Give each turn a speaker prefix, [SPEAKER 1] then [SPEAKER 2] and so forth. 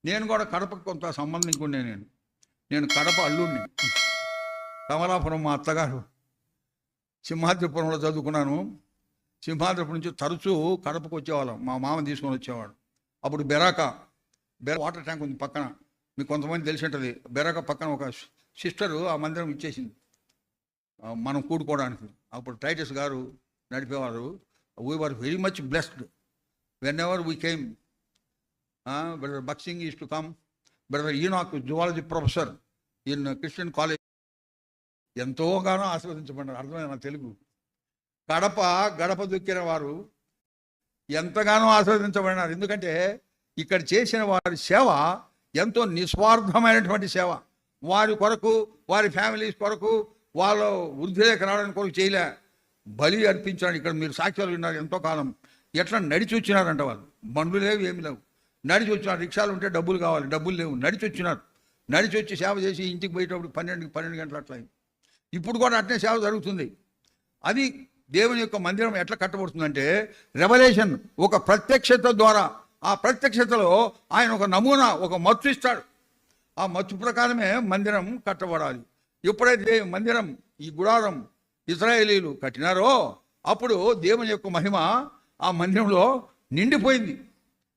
[SPEAKER 1] నేను కూడా కడపకు కొంత సంబంధించుకునే నేను కడప అల్లుడిని. కమలాపురం మా అత్తగారు సింహాద్రిపురంలో చదువుకున్నాను. సింహాద్రిపురం నుంచి తరచూ కడపకు వచ్చేవాళ్ళం. మా మామ తీసుకొని వచ్చేవాడు. అప్పుడు బెరాక వాటర్ ట్యాంక్ ఉంది పక్కన, మీకు కొంతమంది తెలిసి ఉంటుంది. బెరాక పక్కన ఒక సిస్టరు ఆ మందిరం ఇచ్చేసింది మనం కూడుకోవడానికి. అప్పుడు టైటస్ గారు నడిపేవారు. We were very much blessed whenever we came. Brother బక్సింగ్ is to come, brother Enoch zoology professor in Christian college. ఎంతోగానో ఆశీర్వదించబడ్డారు. అర్థమైన తెలుగు. గడప దొక్కిన వారు ఎంతగానో ఆశీర్వదించబడినారు. ఎందుకంటే ఇక్కడ చేసిన వారి సేవ ఎంతో నిస్వార్థమైనటువంటి సేవ. వారి కొరకు, వారి ఫ్యామిలీస్ కొరకు, వాళ్ళ వృద్ధిలోకి రావడానికి కొరకు చేయలే, బలి అర్పించాడు. ఇక్కడ మీరు సాక్ష్యాలు విన్నారు. ఎంతో కాలం ఎట్లా నడిచి వచ్చినారంట వాళ్ళు. బండ్లు లేవు, ఏమి లేవు, నడిచి వచ్చినారు. రిక్షాలు ఉంటే డబ్బులు కావాలి, డబ్బులు లేవు, నడిచి వచ్చినారు. నడిచి వచ్చి సేవ చేసి ఇంటికి పోయేటప్పుడు 12 గంటలు అట్లా. ఇప్పుడు కూడా అట్నే సేవ జరుగుతుంది. అది దేవుని యొక్క మందిరం ఎట్లా కట్టబడుతుందంటే రెవల్యూషన్, ఒక ప్రత్యక్షత ద్వారా. ఆ ప్రత్యక్షతలో ఆయన ఒక నమూనా, ఒక మత్తు ఇస్తాడు. ఆ మత్తు ప్రకారమే మందిరం కట్టబడాలి. ఎప్పుడైతే మందిరం, ఈ గుడారం ఇశ్రాయేలీలు కట్టినారో అప్పుడు దేవుని యొక్క మహిమ ఆ మందిరంలో నిండిపోయింది.